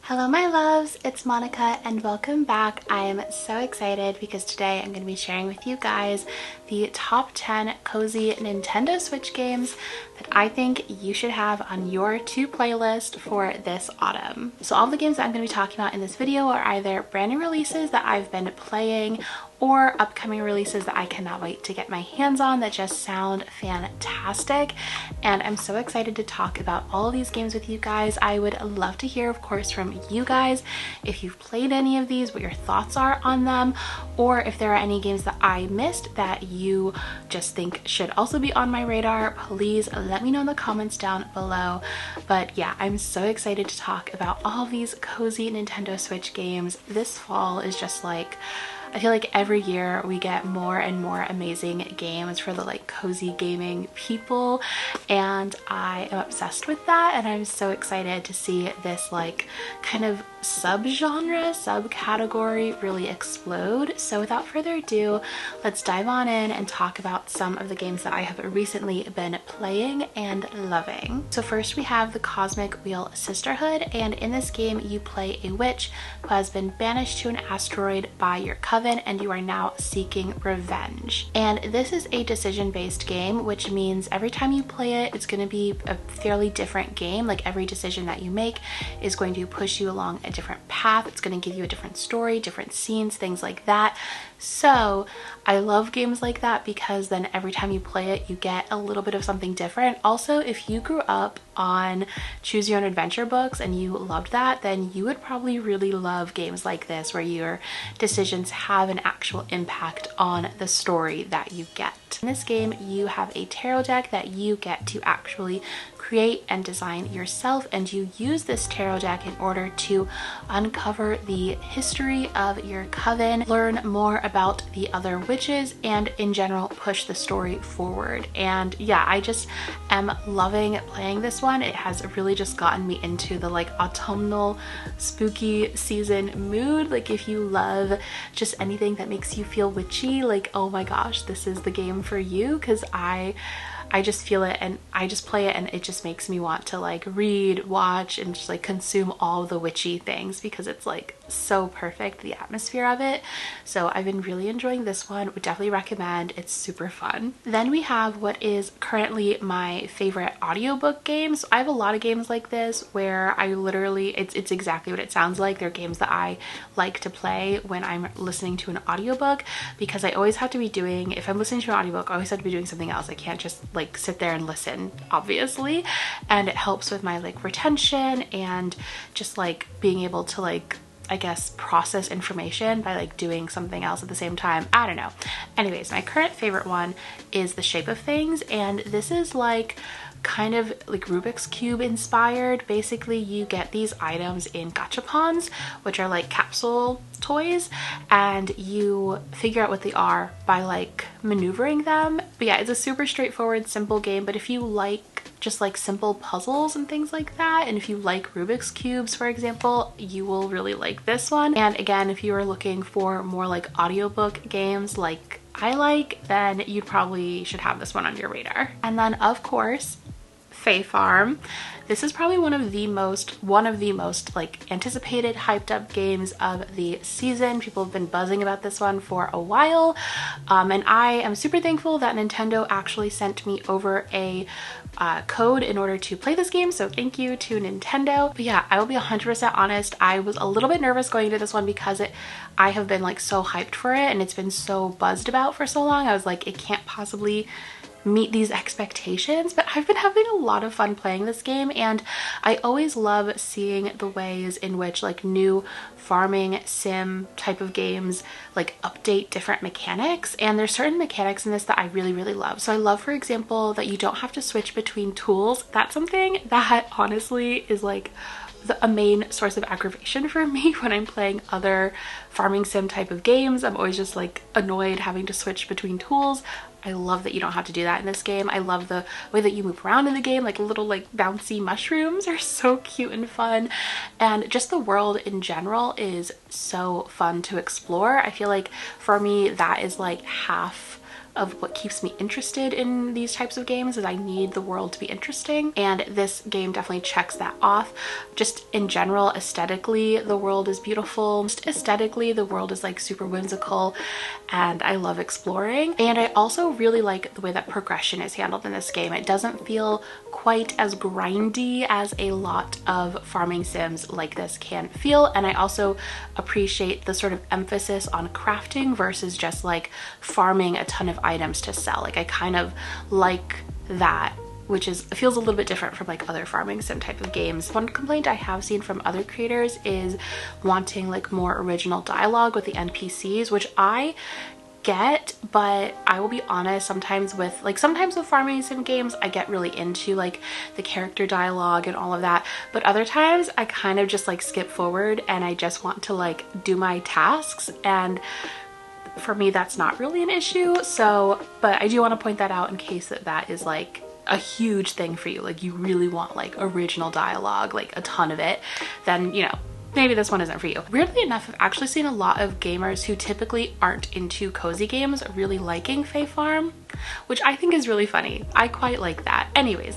Hello my loves, it's Monica and welcome back. I am so excited because today I'm going to be sharing with you guys the top 10 cozy Nintendo Switch games that I think you should have on your to playlist for this autumn. So all the games that I'm going to be talking about in this video are either brand new releases that I've been playing or upcoming releases that I cannot wait to get my hands on that just sound fantastic. And I'm so excited to talk about all of these games with you guys. I would love to hear, of course, from you guys if you've played any of these, what your thoughts are on them, or if there are any games that I missed that you just think should also be on my radar. Please let me know in the comments down below. But yeah, I'm so excited to talk about all of these cozy Nintendo Switch games. This fall is just like, I feel like every year we get more and more amazing games for the like cozy gaming people, and I am obsessed with that, and I'm so excited to see this like kind of subgenre, subcategory really explode. So without further ado, let's dive on in and talk about some of the games that I have recently been playing and loving. So first we have the Cosmic Wheel Sisterhood, and in this game you play a witch who has been banished to an asteroid by your coven, and you are now seeking revenge. And this is a decision-based game, which means every time you play it, it's going to be a fairly different game. Like every decision that you make is going to push you along a different path. It's going to give you a different story, different scenes, things like that. So I love games like that because then every time you play it, you get a little bit of something different. Also, if you grew up on choose your own adventure books and you loved that, then you would probably really love games like this where your decisions have an actual impact on the story that you get. In this game, you have a tarot deck that you get to actually create and design yourself, and you use this tarot deck in order to uncover the history of your coven, learn more about the other witches, and in general push the story forward. And yeah, I just am loving playing this one. It has really just gotten me into the like autumnal spooky season mood. Like if you love just anything that makes you feel witchy, like oh my gosh, this is the game for you, because I just feel it and I just play it and it just makes me want to like read, watch, and just like consume all the witchy things because it's like so perfect, the atmosphere of it. So I've been really enjoying this one. Would definitely recommend. It's super fun. Then we have what is currently my favorite audiobook game. So I have a lot of games like this where I literally, it's exactly what it sounds like. They're games that I like to play when I'm listening to an audiobook, because I always have to be doing, if I'm listening to an audiobook, I always have to be doing something else. I can't just like sit there and listen, obviously. And it helps with my like retention and just like being able to like, I guess, process information by like doing something else at the same time. I don't know. Anyways, my current favorite one is The Shape of Things, and this is like kind of like Rubik's Cube inspired. Basically, you get these items in gachapons, which are like capsule toys, and you figure out what they are by like maneuvering them. But yeah, it's a super straightforward, simple game, but if you like just like simple puzzles and things like that, and if you like Rubik's Cubes, for example, you will really like this one. And again, if you are looking for more like audiobook games like I like, then you probably should have this one on your radar. And then of course, Fae Farm. This is probably one of the most like anticipated, hyped up games of the season. People have been buzzing about this one for a while, and I am super thankful that Nintendo actually sent me over a code in order to play this game, so thank you to Nintendo. But yeah, I will be 100% honest, I was a little bit nervous going into this one because I have been like so hyped for it and it's been so buzzed about for so long. I was like, it can't possibly meet these expectations, but I've been having a lot of fun playing this game, and I always love seeing the ways in which like new farming sim type of games like update different mechanics, and there's certain mechanics in this that I really love. So I love, for example, that you don't have to switch between tools. That's something that honestly is like a main source of aggravation for me when I'm playing other farming sim type of games. I'm always just like annoyed having to switch between tools. I love that you don't have to do that in this game. I love the way that you move around in the game, like little like bouncy mushrooms are so cute and fun, and just the world in general is so fun to explore. I feel like for me that is like half of what keeps me interested in these types of games, is I need the world to be interesting, and this game definitely checks that off. Just in general, aesthetically, the world is beautiful. Just aesthetically, the world is like super whimsical, and I love exploring. And I also really like the way that progression is handled in this game. It doesn't feel quite as grindy as a lot of farming sims like this can feel, and I also appreciate the sort of emphasis on crafting versus just like farming a ton of items to sell. Like I kind of like that, which feels a little bit different from like other farming sim type of games. One complaint I have seen from other creators is wanting like more original dialogue with the NPCs, which I get, but I will be honest, sometimes with farming sim games I get really into like the character dialogue and all of that, but other times I kind of just like skip forward and I just want to like do my tasks, and for me that's not really an issue. So, but I do want to point that out in case that is like a huge thing for you, like you really want like original dialogue, like a ton of it, then you know, maybe this one isn't for you. Weirdly enough, I've actually seen a lot of gamers who typically aren't into cozy games really liking Fae Farm, which I think is really funny. I quite like that. Anyways,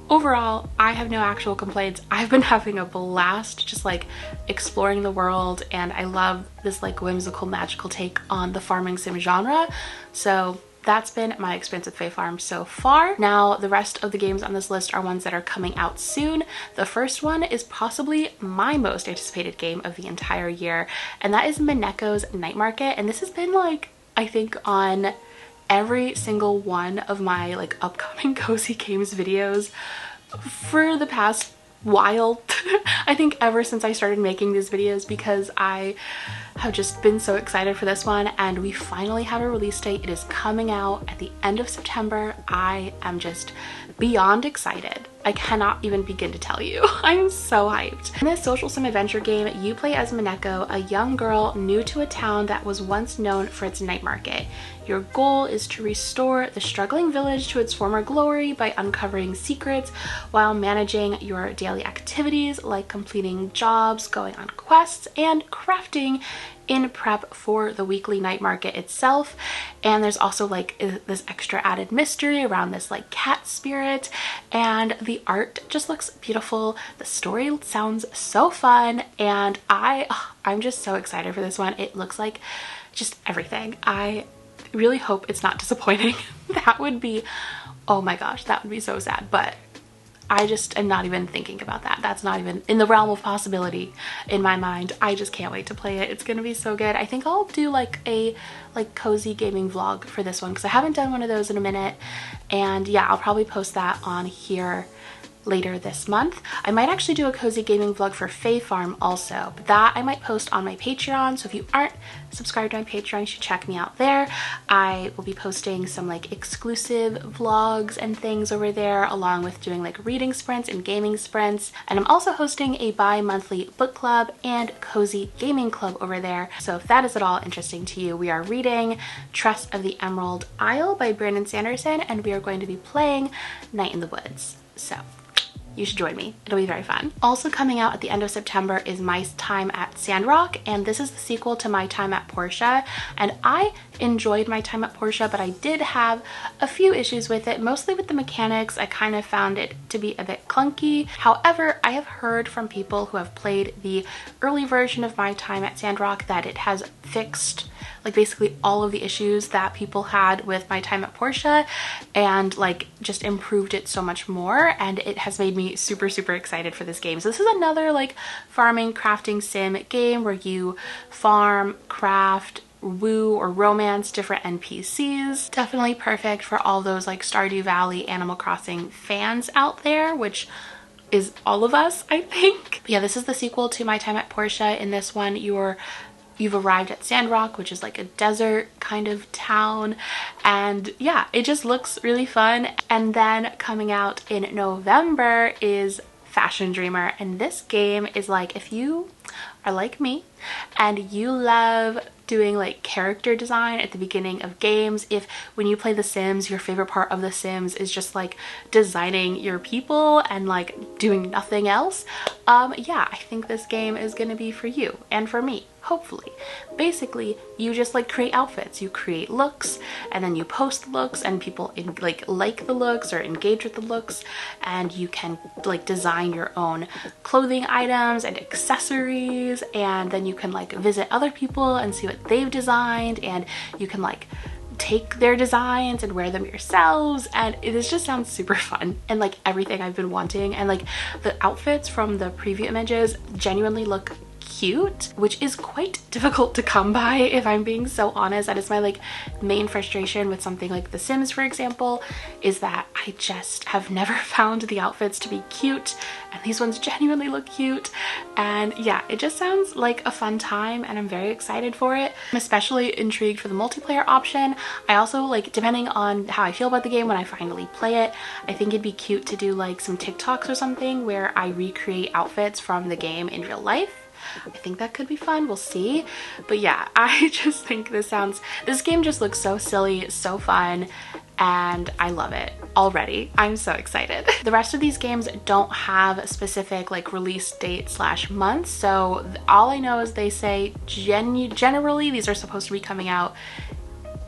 overall, I have no actual complaints. I've been having a blast just like exploring the world, and I love this like whimsical, magical take on the farming sim genre. So that's been my experience with Fae Farm so far. Now, the rest of the games on this list are ones that are coming out soon. The first one is possibly my most anticipated game of the entire year, and that is Mineko's Night Market. And this has been like, I think on every single one of my like upcoming cozy games videos for the past while. I think ever since I started making these videos, because I have just been so excited for this one, and we finally have a release date. It is coming out at the end of September. I am just beyond excited. I cannot even begin to tell you. I'm so hyped. In this social sim adventure game, you play as Mineko, a young girl new to a town that was once known for its night market. Your goal is to restore the struggling village to its former glory by uncovering secrets while managing your daily activities like completing jobs, going on quests, and crafting in prep for the weekly night market itself. And there's also like this extra added mystery around this like cat spirit, and the art just looks beautiful. The story sounds so fun, and I'm just so excited for this one. It looks like just everything. I really hope it's not disappointing. That would be, oh my gosh, that would be so sad, but I just am not even thinking about that. That's not even in the realm of possibility in my mind. I just can't wait to play it. It's gonna be so good. I think I'll do like a cozy gaming vlog for this one, because I haven't done one of those in a minute. And yeah, I'll probably post that on here later this month. I might actually do a cozy gaming vlog for Fae Farm also, but that I might post on my Patreon. So if you aren't subscribed to my Patreon, you should check me out there. I will be posting some like exclusive vlogs and things over there, along with doing like reading sprints and gaming sprints. And I'm also hosting a bi-monthly book club and cozy gaming club over there. So if that is at all interesting to you, we are reading Trust of the Emerald Isle by Brandon Sanderson, and we are going to be playing Night in the Woods. So you should join me. It'll be very fun. Also coming out at the end of September is My Time at Sandrock, and this is the sequel to My Time at Portia. And I enjoyed My Time at Portia, but I did have a few issues with it, mostly with the mechanics. I kind of found it to be a bit clunky. However, I have heard from people who have played the early version of My Time at Sandrock that it has fixed like basically all of the issues that people had with My Time at Portia, and like just improved it so much more, and it has made me super excited for this game. So this is another like farming crafting sim game where you farm, craft, woo or romance different NPCs. Definitely perfect for all those like Stardew Valley, Animal Crossing fans out there, which is all of us, I think. But yeah, this is the sequel to My Time at Portia. In this one, you've arrived at Sandrock, which is like a desert kind of town, and yeah, it just looks really fun. And then coming out in November is Fashion Dreamer, and this game is like, if you are like me and you love doing like character design at the beginning of games, if when you play The Sims, your favorite part of The Sims is just like designing your people and like doing nothing else, yeah, I think this game is gonna be for you and for me. hopefully. Basically, you just like create outfits, you create looks, and then you post the looks, and people like the looks or engage with the looks, and you can like design your own clothing items and accessories, and then you can like visit other people and see what they've designed, and you can like take their designs and wear them yourselves, and this just sounds super fun and like everything I've been wanting. And like the outfits from the preview images genuinely look cute, which is quite difficult to come by, if I'm being so honest. That is my like main frustration with something like The Sims, for example, is that I just have never found the outfits to be cute, and these ones genuinely look cute. And yeah, it just sounds like a fun time, and I'm very excited for it. I'm especially intrigued for the multiplayer option. I also like, depending on how I feel about the game when I finally play it, I think it'd be cute to do like some TikToks or something where I recreate outfits from the game in real life. I think that could be fun, we'll see. But yeah, I just think this game just looks so silly, so fun, and I love it already. I'm so excited. The rest of these games don't have a specific like release date / month, so all I know is they say generally these are supposed to be coming out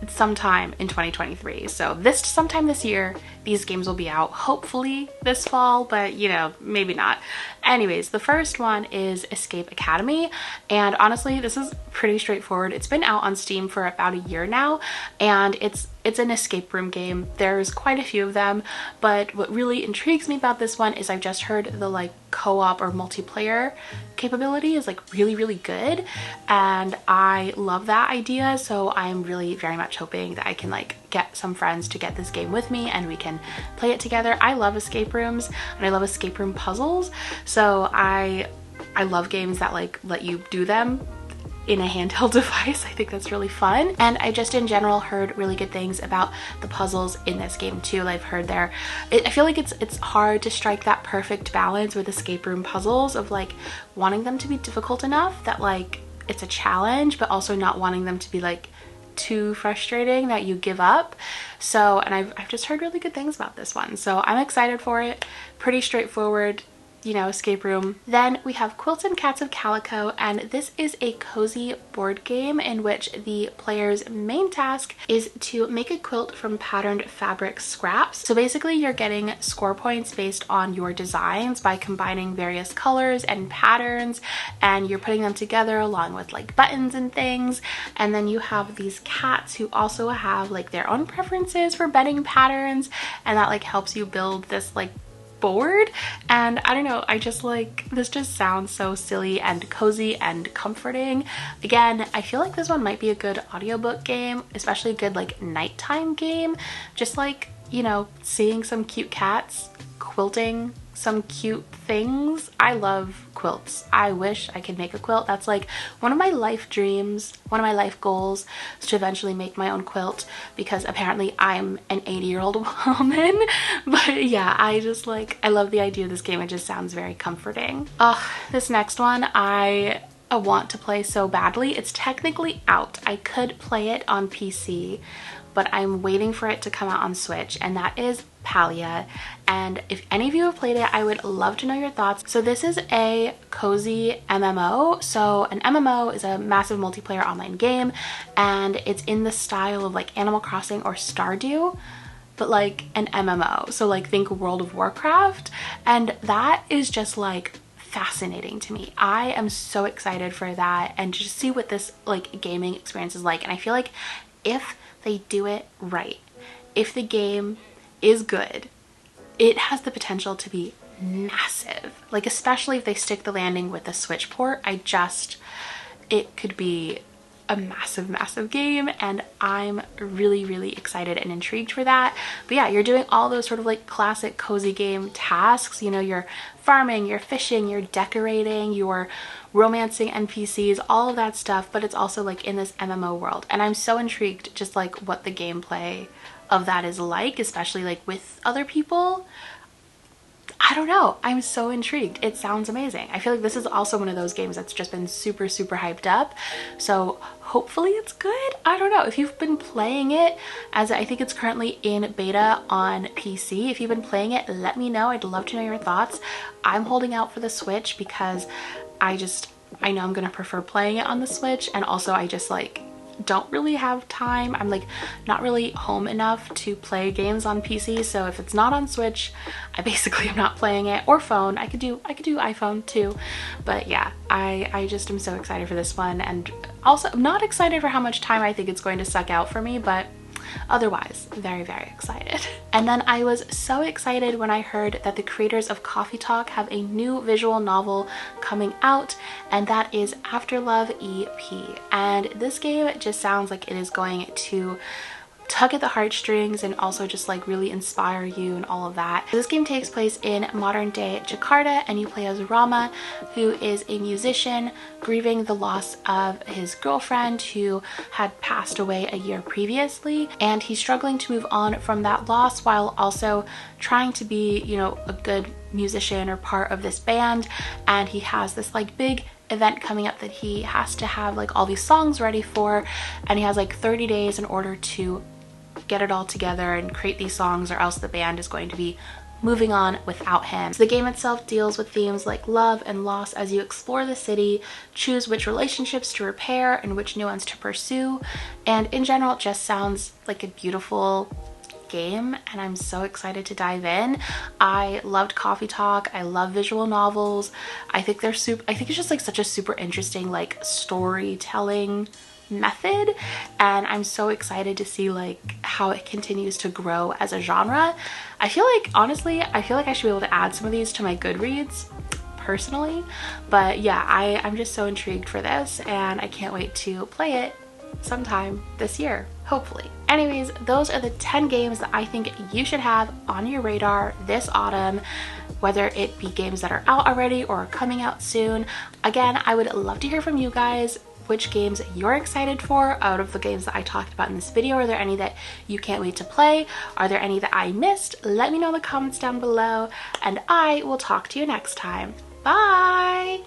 sometime in 2023. So sometime this year, these games will be out, hopefully this fall, but you know, maybe not. Anyways, the first one is Escape Academy, and honestly, this is pretty straightforward. It's been out on Steam for about a year now, and it's an escape room game. There's quite a few of them, but what really intrigues me about this one is I've just heard the like co-op or multiplayer capability is like really good, and I love that idea. So I'm really very much hoping that I can like get some friends to get this game with me and we can play it together. I love escape rooms, and I love escape room puzzles, so I love games that like let you do them in a handheld device. I think that's really fun. And I just in general heard really good things about the puzzles in this game too. I've heard I feel like it's hard to strike that perfect balance with escape room puzzles of like wanting them to be difficult enough that like it's a challenge, but also not wanting them to be like too frustrating that you give up. So, and I've just heard really good things about this one, so I'm excited for it. Pretty straightforward, you know, escape room. Then we have Quilts and Cats of Calico, and this is a cozy board game in which the player's main task is to make a quilt from patterned fabric scraps. So basically you're getting score points based on your designs by combining various colors and patterns, and you're putting them together along with like buttons and things. And then you have these cats who also have like their own preferences for bedding patterns, and that like helps you build this like board. And I don't know, I just like, this just sounds so silly and cozy and comforting. Again, I feel like this one might be a good audiobook game, especially a good like nighttime game. Just like, you know, seeing some cute cats quilting some cute things. I love quilts. I wish I could make a quilt. That's like one of my life dreams, one of my life goals, is to eventually make my own quilt, because apparently I'm an 80-year-old woman. But yeah, I just like, I love the idea of this game. It just sounds very comforting. This next one I want to play so badly. It's technically out. I could play it on PC, but I'm waiting for it to come out on Switch, and that is Palia. And if any of you have played it, I would love to know your thoughts. So this is a cozy MMO. So an MMO is a massive multiplayer online game, and it's in the style of like Animal Crossing or Stardew, but like an MMO. So like think World of Warcraft, and that is just like fascinating to me. I am so excited for that and just see what this like gaming experience is like. And I feel like if they do it right, if the game is good, it has the potential to be massive. Like especially if they stick the landing with the Switch port, it could be a massive game, and I'm really excited and intrigued for that. But yeah, you're doing all those sort of like classic cozy game tasks. You know, you're farming, you're fishing, you're decorating, you're romancing NPCs, all of that stuff, but it's also like in this MMO world. And I'm so intrigued just like what the gameplay of that is like, especially like with other people. I don't know, I'm so intrigued. It sounds amazing. I feel like this is also one of those games that's just been super hyped up, so hopefully it's good. I don't know if you've been playing it, as I think it's currently in beta on PC. If you've been playing it, let me know. I'd love to know your thoughts. I'm holding out for the Switch because I just I know I'm gonna prefer playing it on the Switch, and also I just like don't really have time. I'm like not really home enough to play games on PC, so if it's not on Switch, I basically am not playing it. Or phone. I could do iPhone too. But yeah, I just am so excited for this one, and also I'm not excited for how much time I think it's going to suck out for me, but otherwise very, very excited. And then I was so excited when I heard that the creators of Coffee Talk have a new visual novel coming out, and that is Afterlove EP. And this game just sounds like it is going to tug at the heartstrings and also just like really inspire you and all of that. This game takes place in modern day Jakarta, and you play as Rama, who is a musician grieving the loss of his girlfriend who had passed away a year previously, and he's struggling to move on from that loss while also trying to be, you know, a good musician or part of this band. And he has this like big event coming up that he has to have like all these songs ready for, and he has like 30 days in order to get it all together and create these songs, or else the band is going to be moving on without him. So the game itself deals with themes like love and loss as you explore the city, choose which relationships to repair and which new ones to pursue, and in general it just sounds like a beautiful game, and I'm so excited to dive in. I loved Coffee Talk. I love visual novels. I think they're I think it's just like such a super interesting like storytelling method, and I'm so excited to see like how it continues to grow as a genre. I feel like, honestly, I feel like I should be able to add some of these to my Goodreads personally, but yeah, I'm just so intrigued for this, and I can't wait to play it sometime this year, hopefully. Anyways, those are the 10 games that I think you should have on your radar this autumn, whether it be games that are out already or coming out soon. Again, I would love to hear from you guys which games you're excited for out of the games that I talked about in this video. Are there any that you can't wait to play? Are there any that I missed? Let me know in the comments down below, and I will talk to you next time. Bye!